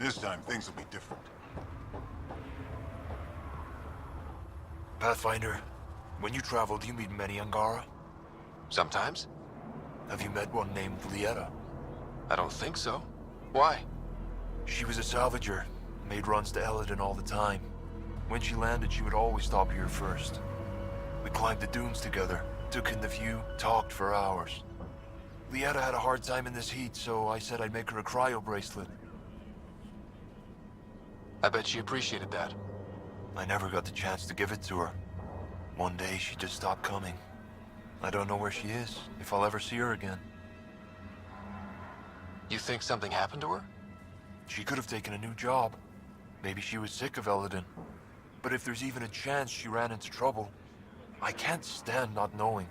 This time, things will be different. Pathfinder, when you travel, do you meet many Angara? Sometimes. Have you met one named Lieta? I don't think so. Why? She was a salvager, made runs to Eladin all the time. When she landed, she would always stop here first. We climbed the dunes together, took in the view, talked for hours. Lieta had a hard time in this heat, so I said I'd make her a cryo bracelet. I bet she appreciated that. I never got the chance to give it to her. One day, she just stopped coming. I don't know where she is, if I'll ever see her again. You think something happened to her? She could have taken a new job. Maybe she was sick of Eladin. But if there's even a chance she ran into trouble, I can't stand not knowing.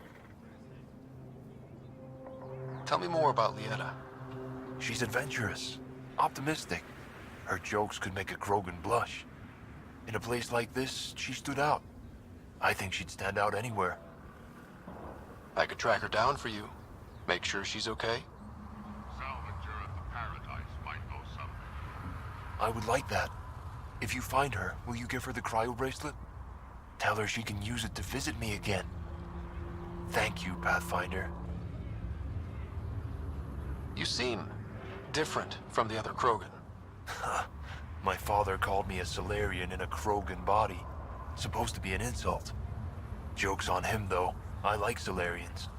Tell me more about Lieta. She's adventurous, optimistic. Her jokes could make a Krogan blush. In a place like this, she stood out. I think she'd stand out anywhere. I could track her down for you. Make sure she's okay. Salvager at the Paradise might know something. I would like that. If you find her, will you give her the cryo bracelet? Tell her she can use it to visit me again. Thank you, Pathfinder. You seem different from the other Krogan. My father called me a Solarian in a Krogan body. Supposed to be an insult. Joke's on him, though. I like Solarians.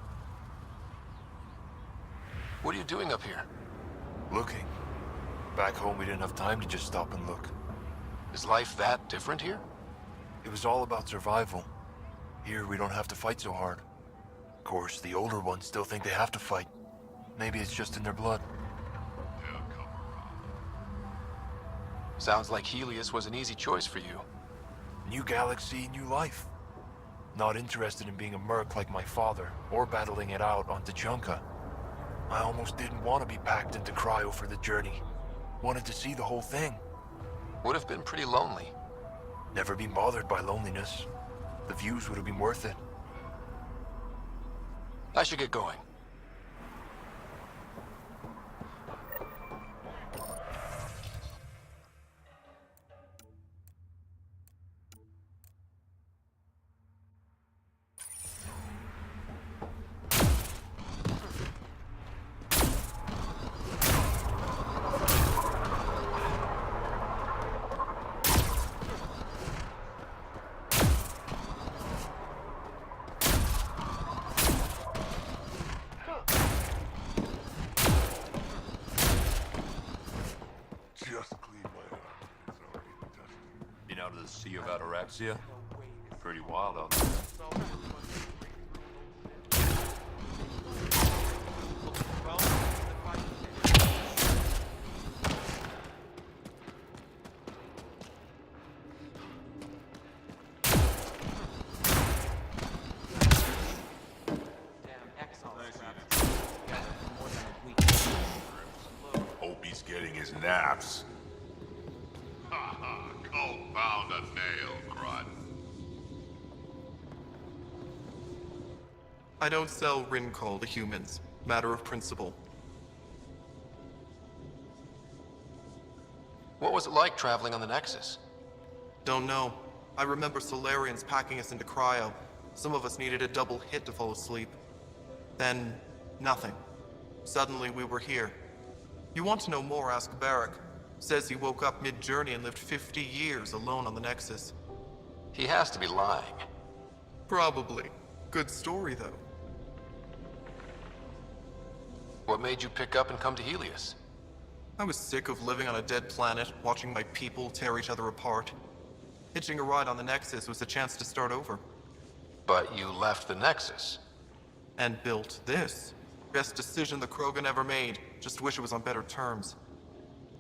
What are you doing up here? Looking. Back home, we didn't have time to just stop and look. Is life that different here? It was all about survival. Here, we don't have to fight so hard. Of course, the older ones still think they have to fight. Maybe it's just in their blood. They'll come around. Sounds like Helios was an easy choice for you. New galaxy, new life. Not interested in being a merc like my father, or battling it out on Tuchanka. I almost didn't want to be packed into cryo for the journey. Wanted to see the whole thing. Would have been pretty lonely. Never been bothered by loneliness. The views would have been worth it. I should get going. Just clean my arm. It's already dusty. Been out of the Sea of Ataraxia? Pretty wild out there. Hope he's getting his naps. Ha ha, confound a nail, Crud. I don't sell Rincol to humans. Matter of principle. What was it like traveling on the Nexus? Don't know. I remember Solarians packing us into cryo. Some of us needed a double hit to fall asleep. Then, nothing. Suddenly we were here. You want to know more, ask Barrack. Says he woke up mid-journey and lived 50 years alone on the Nexus. He has to be lying. Probably. Good story, though. What made you pick up and come to Helios? I was sick of living on a dead planet, watching my people tear each other apart. Hitching a ride on the Nexus was a chance to start over. But you left the Nexus. And built this. Best decision the Krogan ever made. Just wish it was on better terms.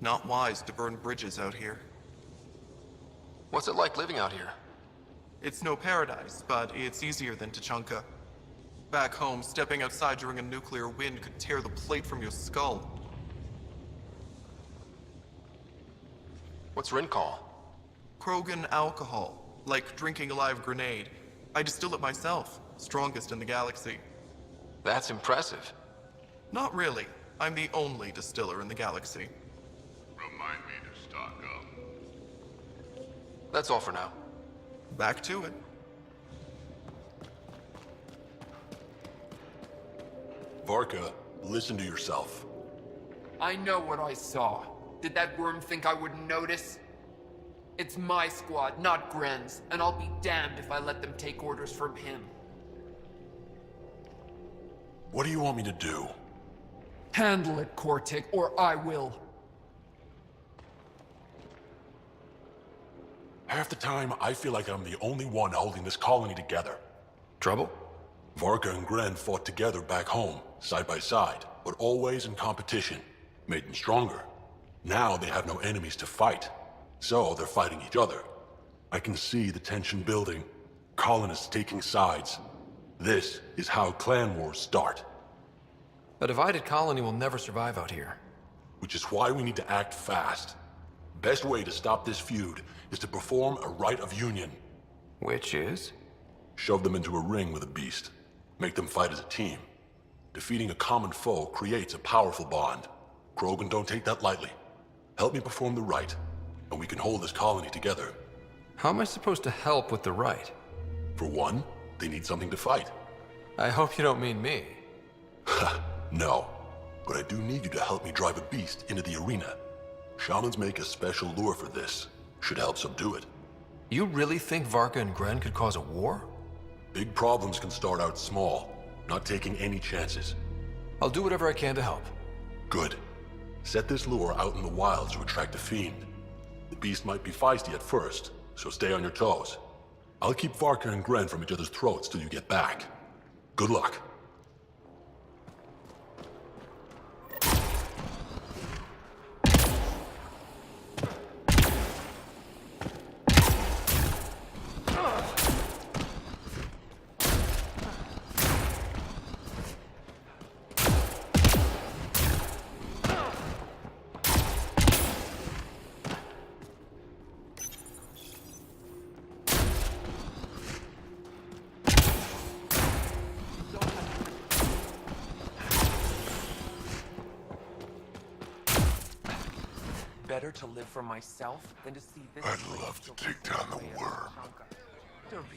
Not wise to burn bridges out here. What's it like living out here? It's no paradise, but it's easier than Tuchanka. Back home, stepping outside during a nuclear wind could tear the plate from your skull. What's Rincol? Krogan alcohol, like drinking a live grenade. I distill it myself, strongest in the galaxy. That's impressive. Not really. I'm the only distiller in the galaxy. Remind me to That's all for now. Back to it. Varka, listen to yourself. I know what I saw. Did that worm think I wouldn't notice? It's my squad, not Gren's, and I'll be damned if I let them take orders from him. What do you want me to do? Handle it, Kortik, or I will. Half the time, I feel like I'm the only one holding this colony together. Trouble? Varka and Gren fought together back home, side by side, but always in competition. Made them stronger. Now they have no enemies to fight, so they're fighting each other. I can see the tension building, colonists taking sides. This is how clan wars start, A divided colony will never survive out here. which is why we need to act fast. Best way to stop this feud is to perform a rite of union. Which is? Shove them into a ring with a beast. Make them fight as a team. Defeating a common foe creates a powerful bond. Krogan don't take that lightly. Help me perform the rite, and we can hold this colony together. How am I supposed to help with the rite? For one, they need something to fight. I hope you don't mean me. No, but I do need you to help me drive a beast into the arena. Shamans make a special lure for this. Should help subdue it. You really think Varka and Gren could cause a war? Big problems can start out small, not taking any chances. I'll do whatever I can to help. Good. Set this lure out in the wilds to attract a fiend. The beast might be feisty at first, so stay on your toes. I'll keep Varka and Gren from each other's throats till you get back. Good luck. Better to live for myself than to see this. I'd love to take down the worm. Don't be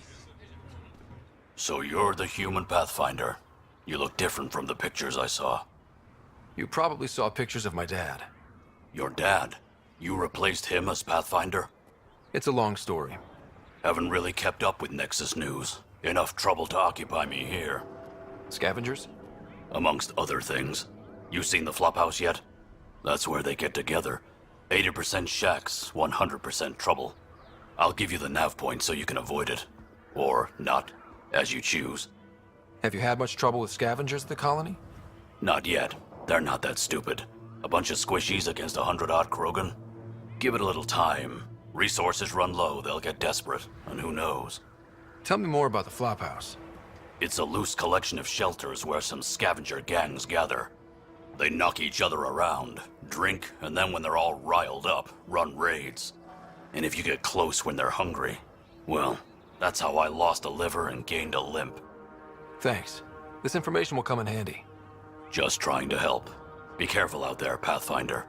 So you're the human Pathfinder. You look different from the pictures I saw. You probably saw pictures of my dad. Your dad? You replaced him as Pathfinder? It's a long story. Haven't really kept up with Nexus news. Enough trouble to occupy me here. Scavengers? Amongst other things. You seen the Flophouse yet? That's where they get together. 80% shacks, 100% trouble. I'll give you the nav point so you can avoid it. Or not, as you choose. Have you had much trouble with scavengers at the colony? Not yet. They're not that stupid. A bunch of squishies against 100-odd Krogan? Give it a little time. Resources run low, they'll get desperate, and who knows? Tell me more about the Flophouse. It's a loose collection of shelters where some scavenger gangs gather. They knock each other around, drink, and then when they're all riled up, run raids. And if you get close when they're hungry, well, that's how I lost a liver and gained a limp. Thanks. This information will come in handy. Just trying to help. Be careful out there, Pathfinder.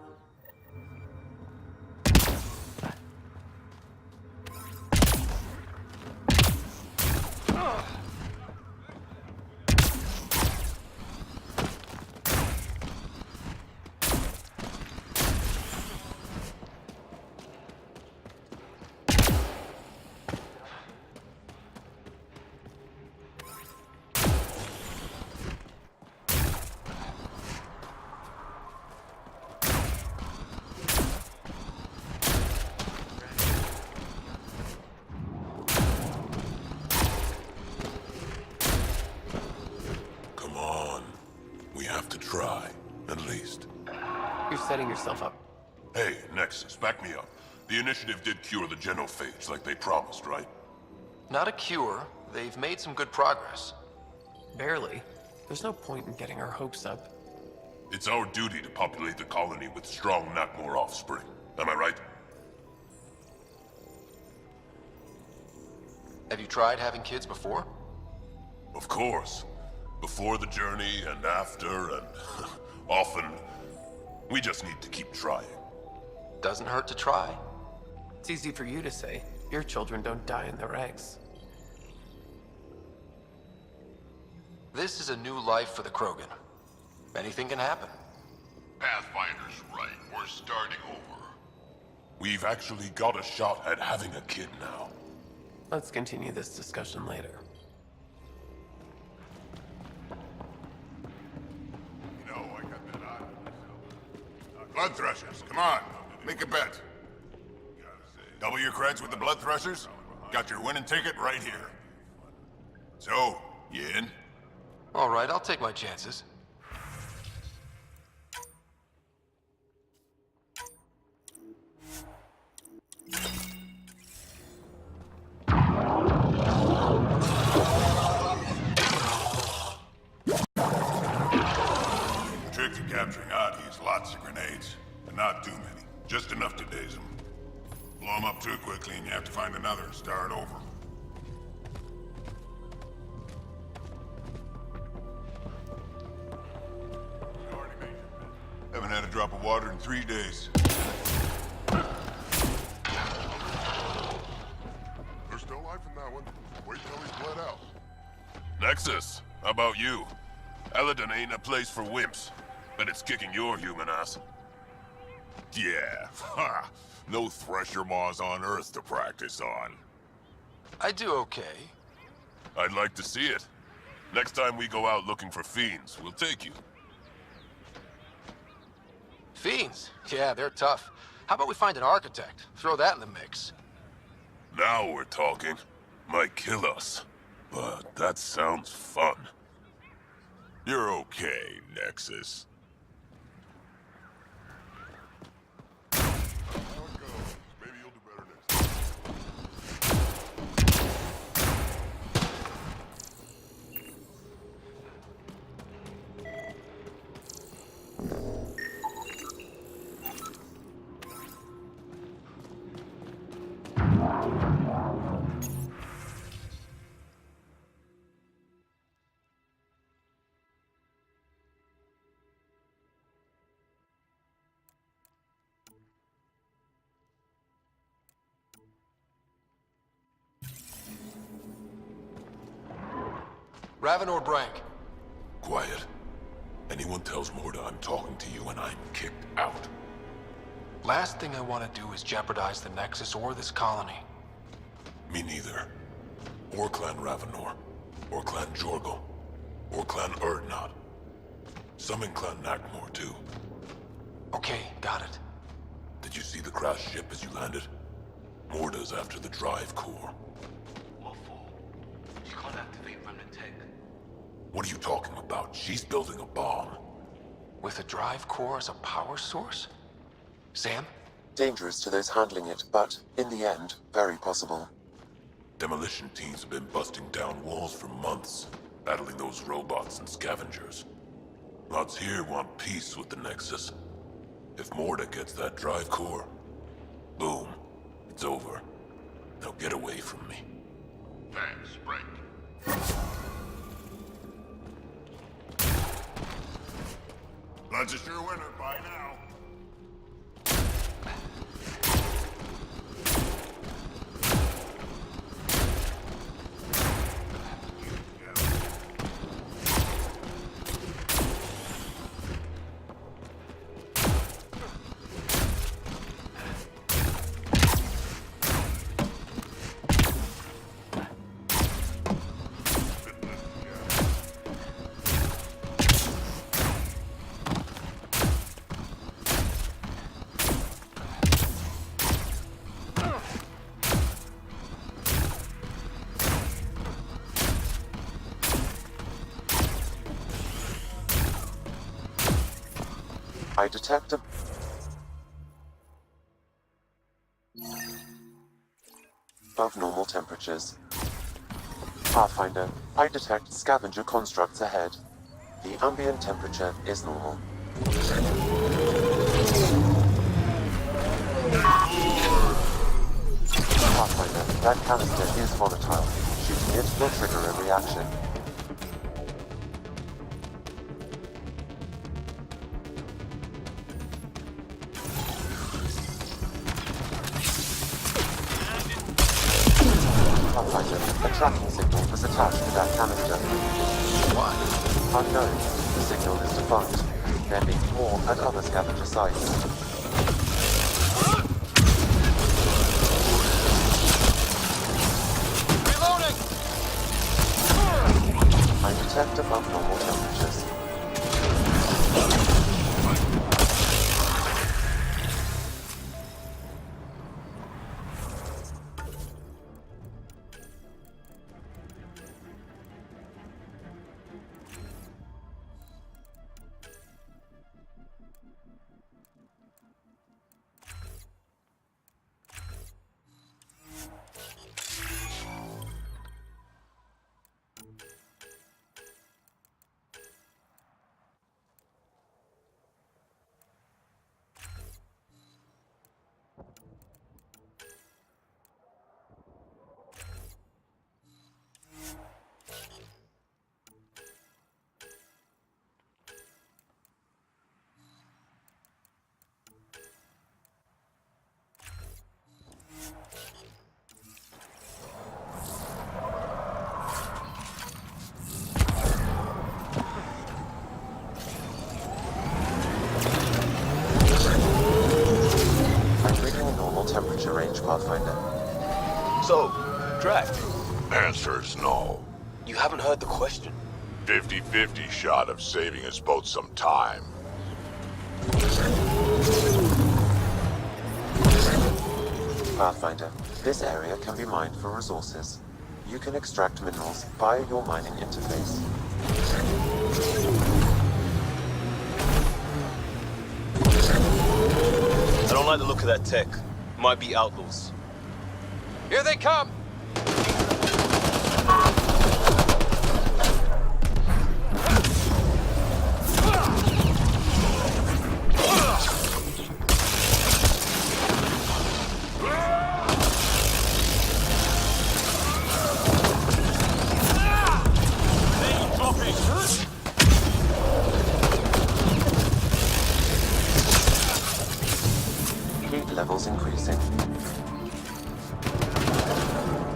Come on. We have to try, at least. You're setting yourself up. Hey, Nexus, back me up. The initiative did cure the genophage like they promised, right? Not a cure. They've made some good progress. Barely. There's no point in getting our hopes up. It's our duty to populate the colony with strong, not more offspring. Am I right? Have you tried having kids before? Of course. Before the journey and after and often. We just need to keep trying. Doesn't hurt to try. It's easy for you to say. Your children don't die in their eggs. This is a new life for the Krogan. Anything can happen. Pathfinder's right. We're starting over. We've actually got a shot at having a kid now. Let's continue this discussion later. You know, I got that eye on myself. Blood threshers, come on. Make a bet. Double your creds with the blood threshers? Got your winning ticket right here. So, you in? All right, I'll take my chances. The trick to capturing Odd is lots of grenades, but not too many. Just enough to daze them. Blow them up too quickly and you have to find another and start over. Haven't had a drop of water in 3 days. There's still life in that one. Wait till he's bled out. Nexus, how about you? Eladon ain't a place for wimps, but it's kicking your human ass. Yeah, ha! No thresher maws on Earth to practice on. I do okay. I'd like to see it. Next time we go out looking for fiends, we'll take you. Fiends? Yeah, they're tough. How about we find an architect? Throw that in the mix. Now we're talking. Might kill us, but that sounds fun. You're okay, Nexus. How it goes. Maybe you'll do better next time. Raven or Brank? Quiet. Anyone tells Morda I'm talking to you and I'm kicked out. Last thing I want to do is jeopardize the Nexus or this colony. Me neither. Or Clan Ravenor. Or Clan Jorgal. Or Clan Urdnot. Some in Clan Nakmor, too. Okay, got it. Did you see the crashed ship as you landed? Morda's after the drive core. What for? You can't activate remnant tech. What are you talking about? She's building a bomb. With a drive core as a power source? Sam? Dangerous to those handling it, but, in the end, very possible. Demolition teams have been busting down walls for months, battling those robots and scavengers. Lots here want peace with the Nexus. If Morda gets that drive core, boom, it's over. Now get away from me. Thanks, Frank. Blood's a sure winner by now. I detect a... above normal temperatures. Pathfinder, I detect scavenger constructs ahead. The ambient temperature is normal. Pathfinder, that canister is volatile. Shooting it will trigger a reaction. Pathfinder, a tracking signal was attached to that canister. Why? Unknown. The signal is defunct. There may be more at other scavenger sites. Reloading! I detect above normal temperatures. Temperature range, Pathfinder. So, Drac, Answer's no. you haven't heard the question. 50-50 shot of saving us both some time. Pathfinder, this area can be mined for resources. You can extract minerals via your mining interface. I don't like the look of that tech. Might be outlaws. Here they come! Heat levels increasing.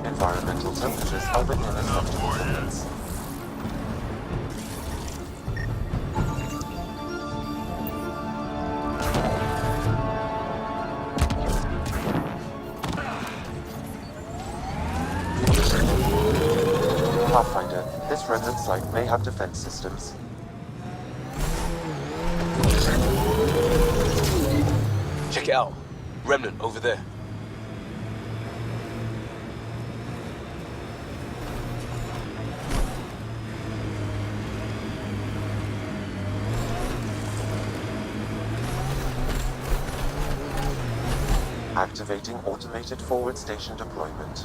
Environmental temperatures are within acceptable limits. Pathfinder, this remnant site may have defense systems. Check it out. Remnant over there. Activating automated forward station deployment.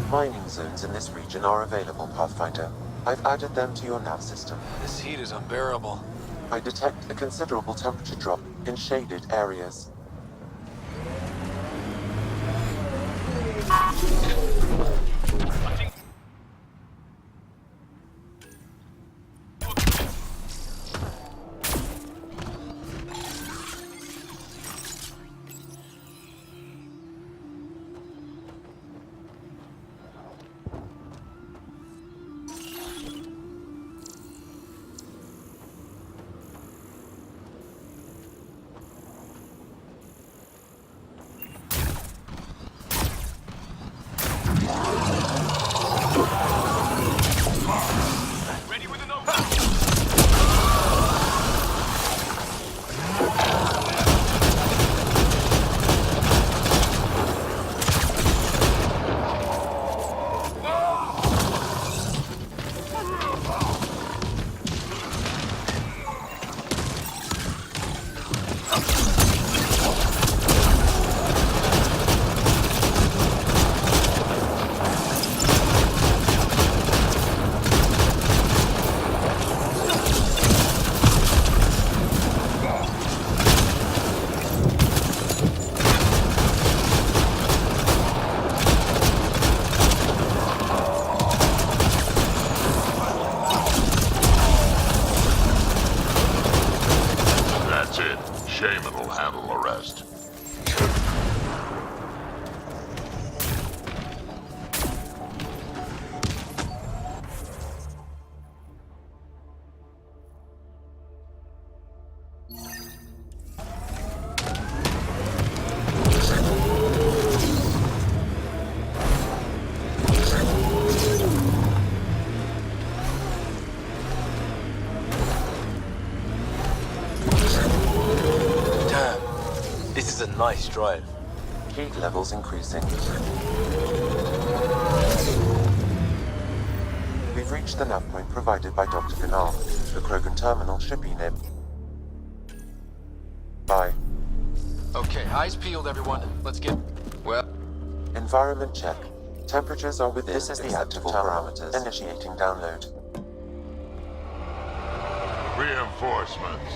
Mining zones in this region are available, Pathfinder. I've added them to your nav system. This heat is unbearable. I detect a considerable temperature drop in shaded areas. Nice drive. Heat levels increasing. We've reached the nav point provided by Dr. Gunnar. The Krogan terminal should be near. Bye. Okay, eyes peeled, everyone. Let's get... Well... Environment check. Temperatures are within acceptable parameters. Initiating download. Reinforcements.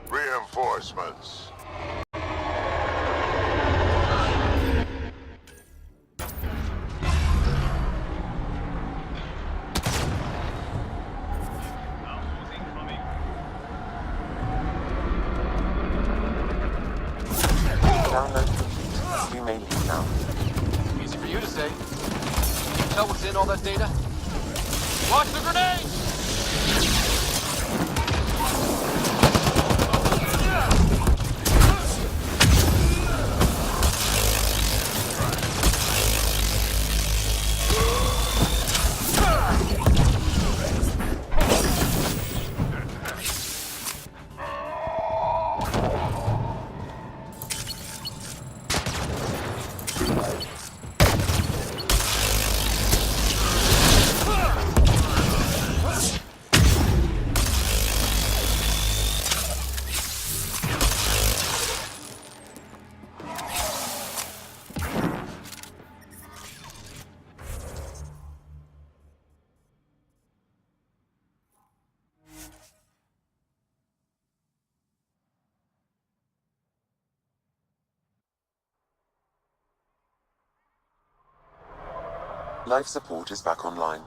Reinforcements. Download complete. You may leave now. Easy for you to say. Can you tell what's in all that data? Watch the grenade! Life support is back online.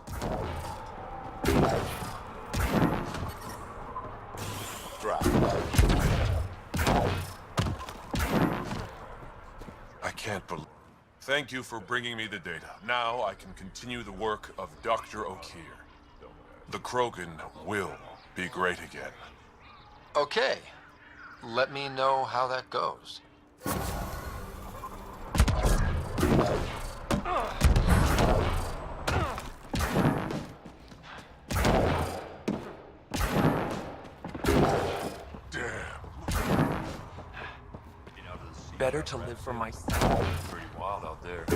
I can't believe... Thank you for bringing me the data. Now I can continue the work of Dr. O'Keir. The Krogan will be great again. Okay. Let me know how that goes. Better to live for myself. Pretty wild out there.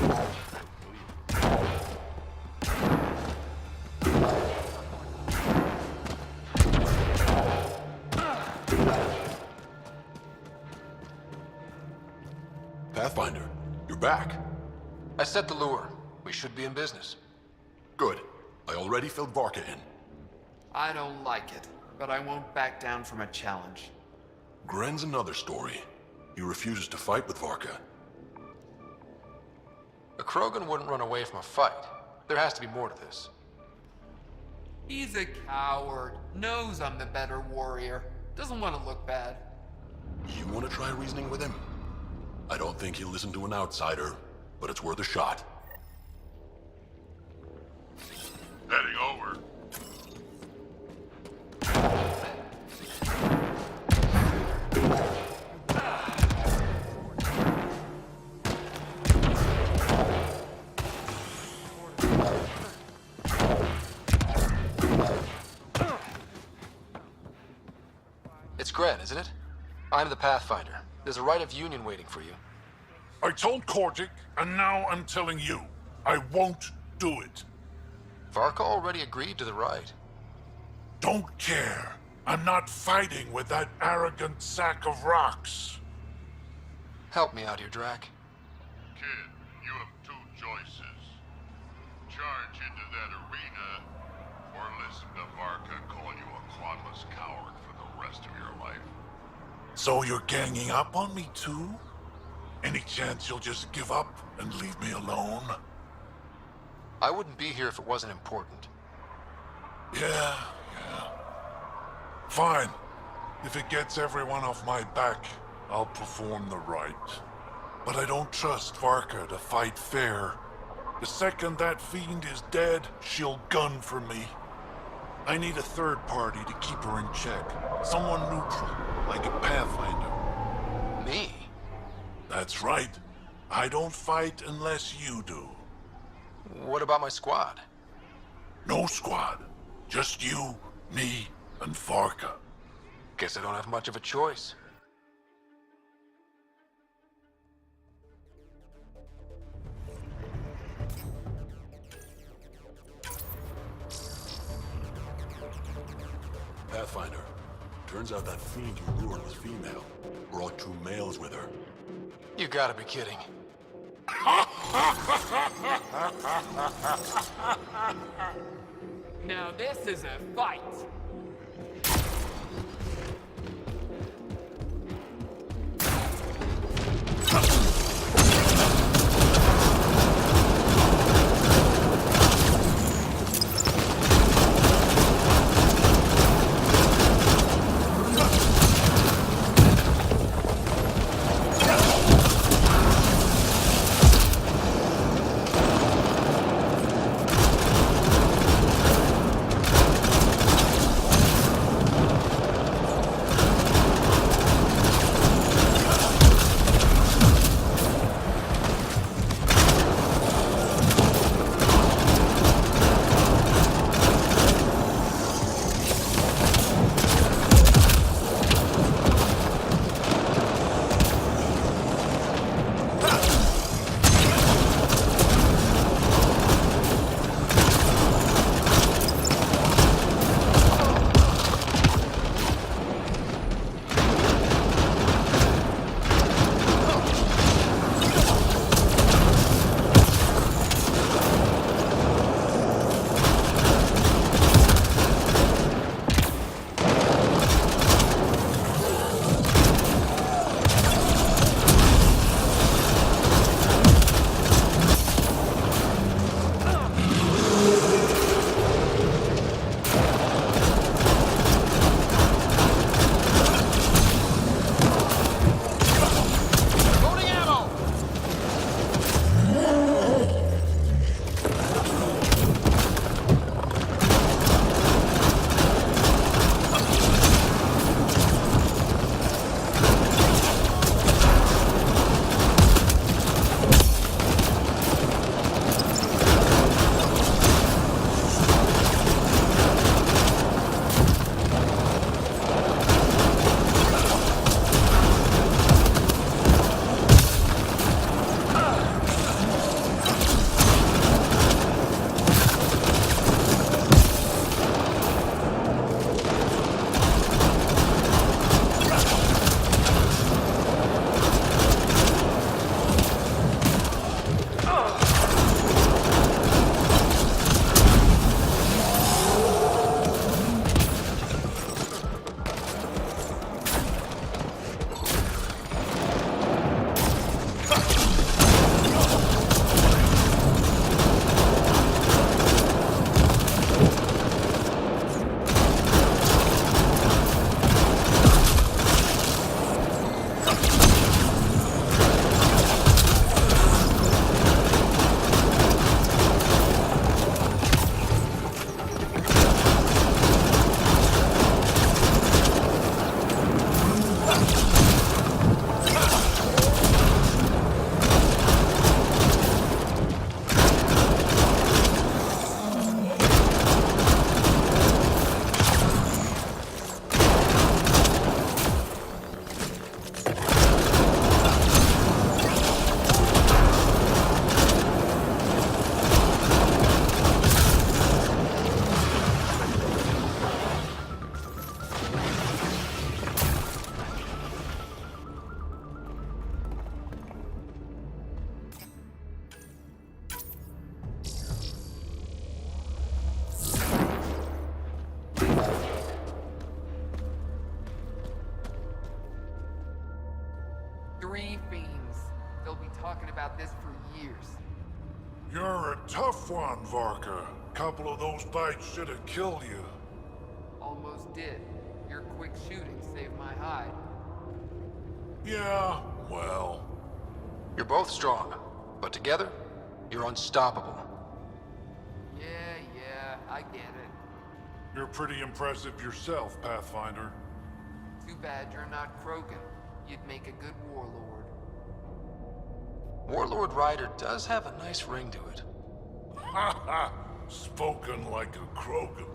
Pathfinder, you're back. I set the lure. We should be in business. Good. I already filled Varka in. I don't like it, but I won't back down from a challenge. Gren's another story. He refuses to fight with Varka. A Krogan wouldn't run away from a fight. There has to be more to this. He's a coward. Knows I'm the better warrior. Doesn't want to look bad. You want to try reasoning with him? I don't think he'll listen to an outsider, but it's worth a shot. Heading over. It's Gren, isn't it? I'm the Pathfinder. There's a rite of union waiting for you. I told Kortic, and now I'm telling you. I won't do it. Varka already agreed to the ride. Don't care. I'm not fighting with that arrogant sack of rocks. Help me out here, Drac. Kid, you have two choices. Charge into that arena, or listen to Varka call you a quadless coward for the rest of your life. So you're ganging up on me too? Any chance you'll just give up and leave me alone? I wouldn't be here if it wasn't important. Yeah. Fine. If it gets everyone off my back, I'll perform the rite. But I don't trust Varka to fight fair. The second that fiend is dead, she'll gun for me. I need a third party to keep her in check. Someone neutral, like a Pathfinder. Me? That's right. I don't fight unless you do. What about my squad? No squad. Just you, me, and Varka. Guess I don't have much of a choice. Pathfinder, turns out that fiend you lured was female. Brought two males with her. You gotta be kidding. Now this is a fight. You're a tough one, Varka. Couple of those bites should have killed you. Almost did. Your quick shooting saved my hide. Yeah, well... You're both strong, but together, you're unstoppable. Yeah, I get it. You're pretty impressive yourself, Pathfinder. Too bad you're not Krogan. You'd make a good warlord. Warlord Ryder does have a nice ring to it. Ha ha! Spoken like a Krogan.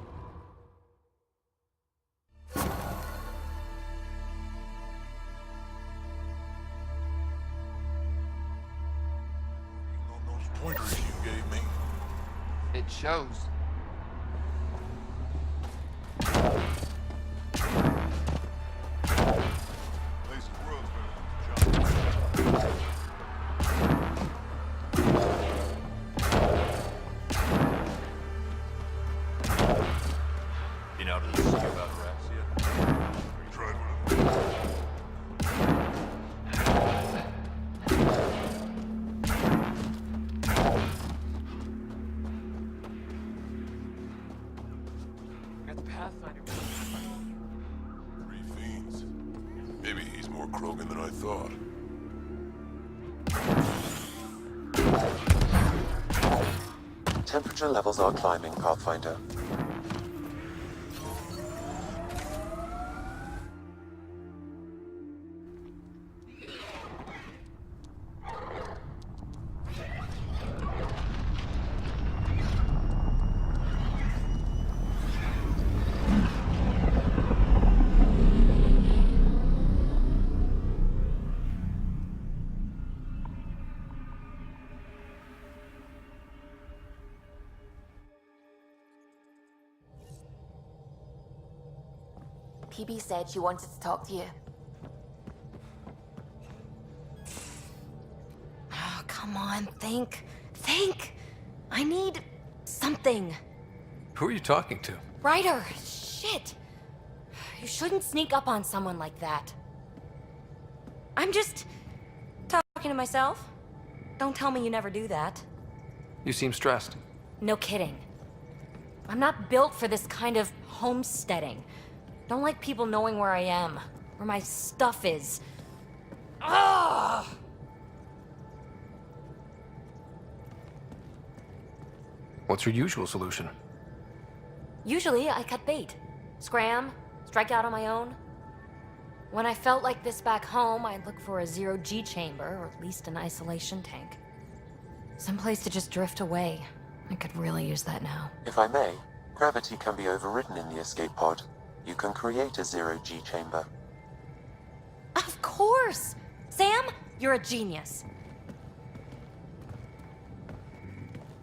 On those pointers you gave me. It shows. Place the world's better than the job. Been out of the sea about Araxia? Tried one of those. You're the Pathfinder. Three fiends. Maybe he's more Krogan than I thought. Temperature levels are climbing, Pathfinder. PB said she wanted to talk to you. Oh, come on, think. Think! I need something. Who are you talking to? Ryder, shit! You shouldn't sneak up on someone like that. I'm just talking to myself. Don't tell me you never do that. You seem stressed. No kidding. I'm not built for this kind of homesteading. Don't like people knowing where I am, where my stuff is. Ugh! What's your usual solution? Usually, I cut bait. Scram, strike out on my own. When I felt like this back home, I'd look for a zero-G chamber, or at least an isolation tank. Someplace to just drift away. I could really use that now. If I may, gravity can be overridden in the escape pod. You can create a zero-G chamber. Of course! Sam, you're a genius.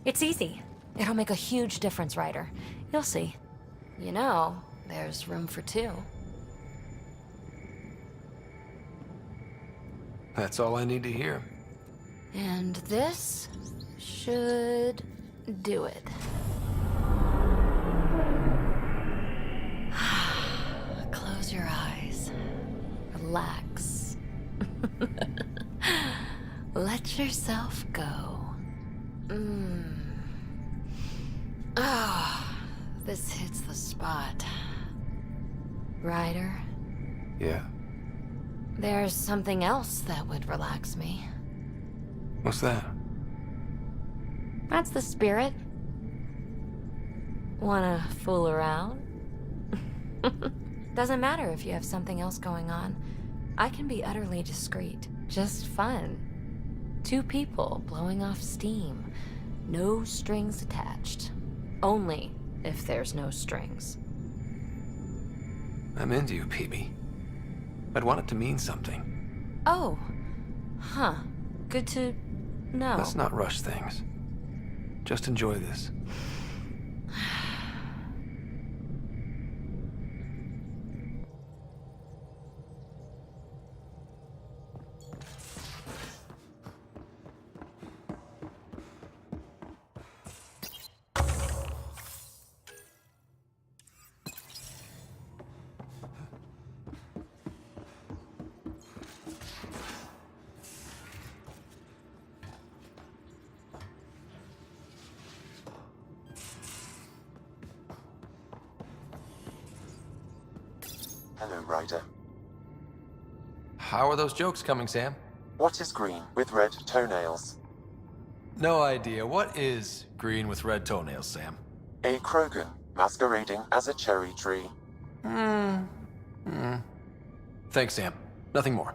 It's easy. It'll make a huge difference, Ryder. You'll see. You know, there's room for two. That's all I need to hear. And this should do it. Close your eyes. Relax. Let yourself go. Ah, this hits the spot. Ryder, Yeah. there's something else that would relax me. What's that? That's the spirit. Wanna fool around? Doesn't matter if you have something else going on. I can be utterly discreet. Just fun. Two people blowing off steam. No strings attached. Only if there's no strings. I'm into you, PB. I'd want it to mean something. Oh. Huh. Good to know. Let's not rush things. Just enjoy this. Hello, Ryder. How are those jokes coming, Sam? What is green with red toenails? No idea. What is green with red toenails, Sam? A Krogan masquerading as a cherry tree. Thanks, Sam. Nothing more.